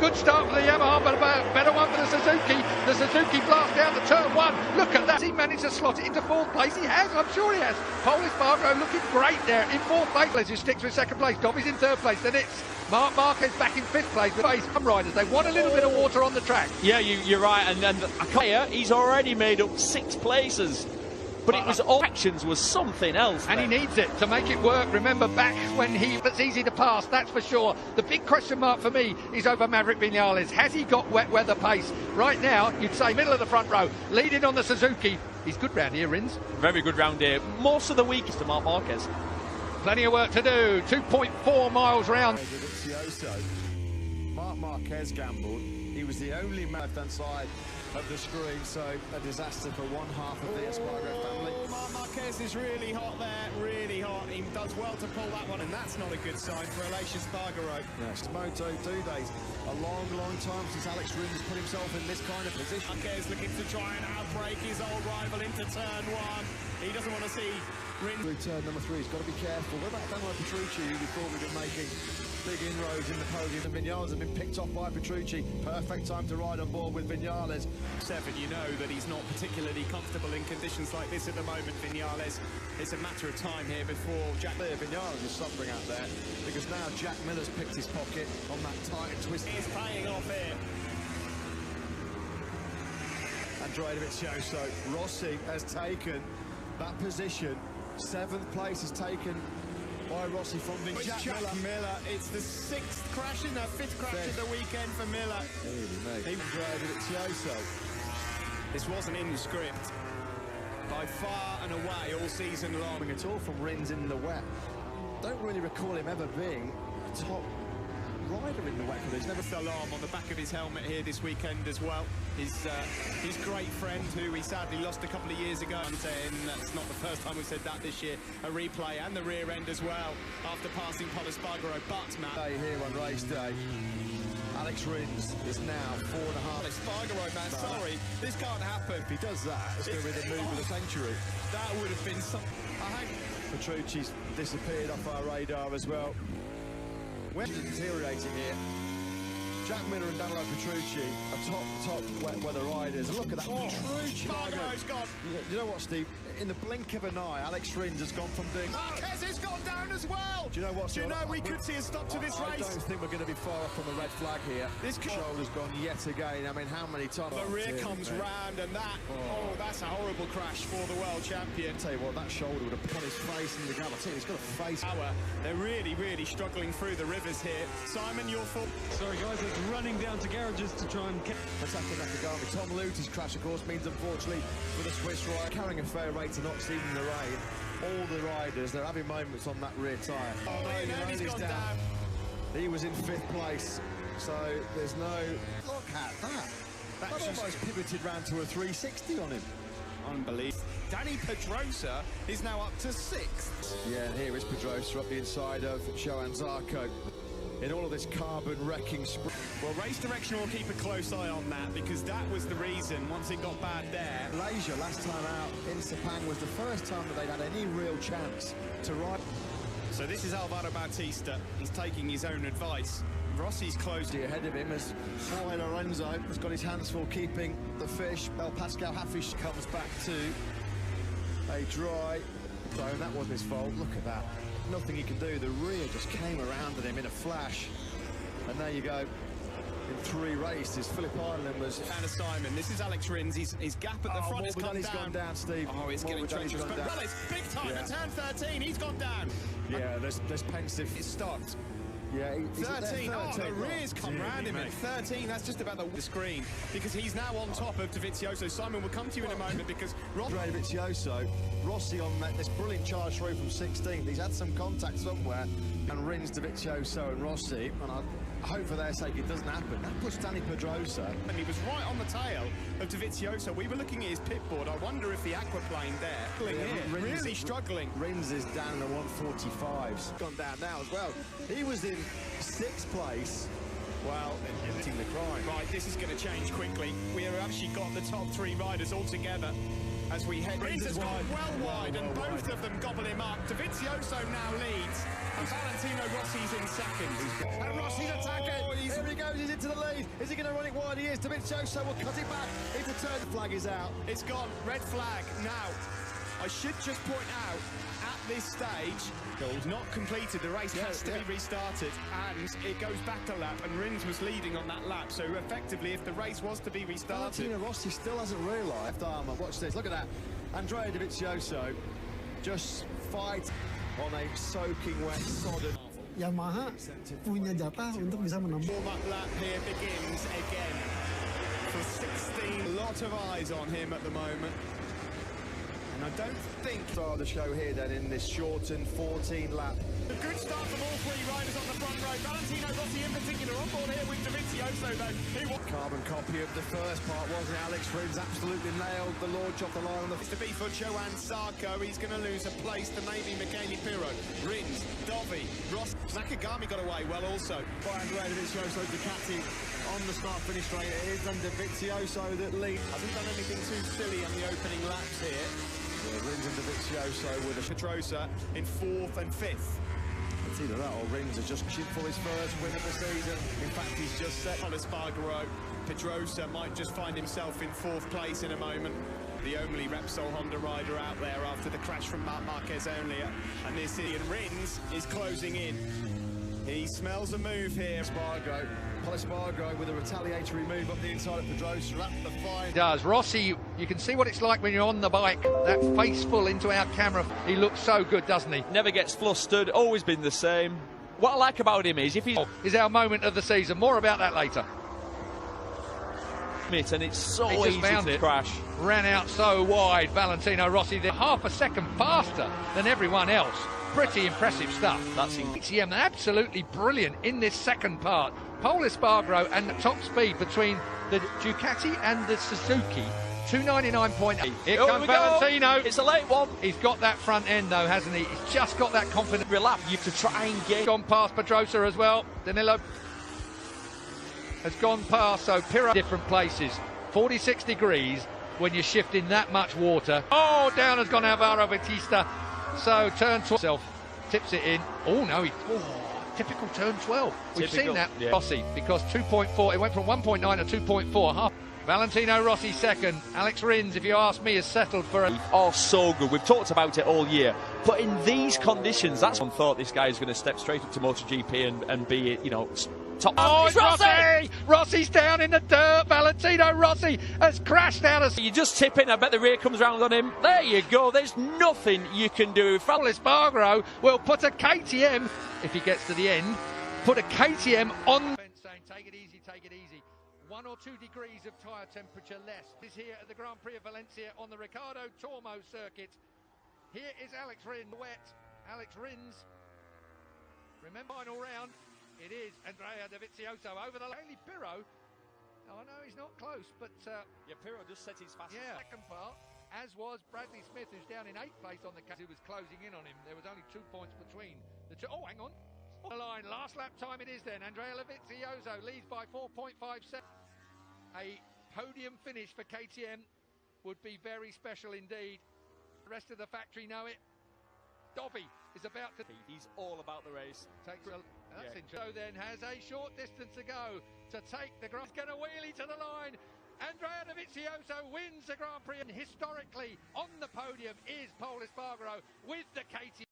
Good start for the Yamaha, but a better one for the Suzuki. The Suzuki blast down the turn one. Look at that. He managed to slot it into fourth place. He has, I'm sure he has. Pole Espargaro looking great there in fourth place. Who sticks with second place. Dobby's in third place. Then it's Marc Marquez back in fifth place. Some riders, they want a little bit of water on the track. Yeah, you're right. And Akaya, he's already made up 6 places. But it was all actions was something else. And he needs it to make it work. Remember back when that's easy to pass, that's for sure. The big question mark for me is over Maverick Vinales. Has he got wet weather pace? Right now, you'd say middle of the front row, leading on the Suzuki. He's good round here, Rins. Very good round here. Most of the week is to Marc Marquez. Plenty of work to do. 2.4 miles round. Marc Marquez gambled. He was the only man left-hand side of the screen, so a disaster for one half of the Espargaro family. Marc Marquez is really hot there, really hot. He does well to pull that one, and that's not a good sign for Aleix Espargaro. Yes, Moto2 days. A long, long time since Alex Rins put himself in this kind of position. Marquez looking to try and outbrake his old rival into turn one. He doesn't want to see Rins. Through turn number 3, he's got to be careful. What about Daniel Petrucci, who we thought we'd been making big inroads in the podium, and Vinales have been picked off by Petrucci. Perfect time to ride on board with Vinales. 7, you know that he's not particularly comfortable in conditions like this at the moment, Vinales. It's a matter of time here before Jack Vinales is suffering out there, because now Jack Miller's picked his pocket on that tight twist. He's paying off here. Andrea Dovizioso, Rossi has taken that position. 7th place is taken by Rossi from Jack Miller. It's the 6th crash in the 5th crash of the weekend for Miller. Andrea Dovizioso. This wasn't in the script. By far and away all season long. At all from Rins in the wet. Don't really recall him ever being a top rider in the wet. There's never alarm on the back of his helmet here this weekend as well. His great friend, who he sadly lost a couple of years ago. I'm saying that's not the first time we've said that this year. A replay and the rear end as well after passing Pol Espargaro. But Matt, here on race day, Alex Rins is now 4.5. Espargaro, man, sorry, this can't happen. If he does that, it's going to be the move of the century. That would have been something. Petrucci's disappeared off our radar as well. We're deteriorating here. Jack Miller and Danilo Petrucci are top wet weather riders. And look at that, Petrucci. Espargaro's gone. You know what, Steve? In the blink of an eye, Alex Rins has gone from doing... Marquez has gone down as well! Do you know what, Do you know we could see a stop to this race? I don't think we're going to be far off from the red flag here. This shoulder's gone yet again. I mean, how many times? The rear comes round, and that... Oh, that's a horrible crash for the world champion. I'll tell you what, that shoulder would have put on his face in the ground. I'll tell you, he's got a face. They're really, really struggling through the rivers here. Simon, your fault. Sorry, guys, it's running down to garages to try and... Attacking Nakagami. Tom Luti's crash, of course, means, unfortunately, for the Swiss rider, carrying a fair rate to not seeing the rain. All the riders, they're having moments on that rear tyre. Oh, no, he's gone down. He was in 5th place, so there's no... Look at that. That almost pivoted round to a 360 on him. Unbelievable. Danny Pedrosa is now up to 6th. Yeah, and here is Pedrosa up the inside of Johan Zarco. In all of this carbon wrecking sprint. Well, race direction will keep a close eye on that, because that was the reason once it got bad there. Malaysia last time out in Sepang was the first time that they'd had any real chance to ride. So this is Alvaro Bautista. He's taking his own advice. Rossi's close. Ahead of him as Jorge Lorenzo has got his hands full keeping the fish. Pascal Hafish comes back to a dry zone. That wasn't his fault. Look at that. Nothing he can do. The rear just came around at him in a flash. And there you go. In 3 races, Phillip Island was... Anna Simon, this is Alex Rins. His gap at the front has come down. He's gone down, Steve. Oh, it's getting treacherous. But Rellis, big time at turn 13. He's gone down. Yeah, there's pensive. It stopped. Yeah, 13. Oh, the rear's come round him at 13. That's just about the screen, because he's now on top of Dovizioso. Simon, we'll come to you in a moment, because Dovizioso, Rossi on this brilliant charge through from 16th. He's had some contact somewhere, and Rins, Dovizioso and Rossi, and I hope for their sake it doesn't happen. That puts Danny Pedrosa. And he was right on the tail of Dovizioso. We were looking at his pit board. I wonder if the aquaplane there, really struggling. Rins is down in the 145s. Gone down now as well. He was in 6th place. Well, limiting the crime. Right, this is going to change quickly. We have actually got the top 3 riders all together as we head. Rins has gone well wide, and both of them gobble him up. Dovizioso now leads, and Valentino Rossi's in 2nd. And Rossi's attacking. Here he goes, he's in into the lead. Is he going to run it wide? He is. Dovizioso will cut it back into turn. The flag is out. It's gone. Red flag. Now, I should just point out, at this stage, he's not completed. The race has to be restarted, and it goes back a lap, and Rins was leading on that lap. So effectively, if the race was to be restarted... Valentino Rossi still hasn't realised. Watch this. Look at that. Andrea Dovizioso just fights on a soaking wet sodden. Yamaha punya jatah untuk bisa menembus. Warm-up lap here begins again for 16. A lot of eyes on him at the moment. And I don't think the show here then in this shortened 14 lap. A good start from all three riders on the front row. Valentino Rossi in particular on board here with Dovizioso though. Carbon copy of the first part, wasn't it? Alex Rins absolutely nailed the launch off the line. It's to be for Johan Sarko. He's going to lose a place to maybe Michele Pirro. Rins, Dovi, Ross, Nakagami got away well also. By Andrea Dovizioso, Ducati on the start-finish straight. It is then Dovizioso that leads. Hasn't done anything too silly on the opening laps here. Yeah, Rins and Dovizioso with a Pedrosa in 4th and 5th. It's either that or Rins has just chipped for his first win of the season. In fact, he's just set. Espargaro, Pedrosa might just find himself in 4th place in a moment. The only Repsol Honda rider out there after the crash from Marc Marquez earlier. And this Ian Rins is closing in. He smells a move here. Espargaro with a retaliatory move up the inside of Pedrosa at the fine. Does Rossi, you can see what it's like when you're on the bike. That face full into our camera. He looks so good, doesn't he? Never gets flustered, always been the same. What I like about him is if he's is our moment of the season. More about that later. And it's so he just easy found to it. crash. Ran out so wide, Valentino Rossi. They're half a second faster than everyone else. Pretty impressive stuff. That's KTM absolutely brilliant in this second part. Pole Espargaro and the top speed between the Ducati and the Suzuki. 299.8. Here comes Valentino. It's a late one. He's got that front end though, hasn't he? He's just got that confidence. Relap you to try and get. Gone past Pedrosa as well. Danilo has gone past, so Pirro different places. 46 degrees when you're shifting that much water. Oh, down has gone Alvaro Bautista. So turn 12, tips it in. Oh no, typical turn 12. We've seen that, yeah. Rossi, because 2.4, it went from 1.9 to 2.4. Half. Valentino Rossi second. Alex Rins, if you ask me, is settled for a... Oh, so good. We've talked about it all year. But in these conditions, that's one thought this guy is going to step straight up to MotoGP and be, you know, top. Oh, it's Rossi! Rossi's down in the dirt. Valentino Rossi has crashed out of... You just tip in. I bet the rear comes round on him. There you go. There's nothing you can do. Pole Espargaro will put a KTM, if he gets to the end, put a KTM on... Saying, take it easy, take it easy. 1 or 2 degrees of tyre temperature less. Is here at the Grand Prix of Valencia on the Ricardo Tormo circuit. Here is Alex Rins, wet. Alex Rins. Remember, final round. It is Andrea Dovizioso over the Michele Pirro. Oh no, he's not close, but yeah, Pirro just set his fast. Yeah, second part, as was Bradley Smith, who's down in 8th place on the case, who was closing in on him. There was only 2 points between the two. Oh, hang on. The line, last lap time it is then. Andrea Dovizioso leads by 4.57. A podium finish for KTM would be very special indeed. The rest of the factory know it. Dovi is about to... He's all about the race. That's interesting. So then has a short distance to go to take the Grand Prix. Going to wheelie to the line. Andrea Dovizioso wins the Grand Prix. And historically on the podium is Pole Espargaro with the KTM.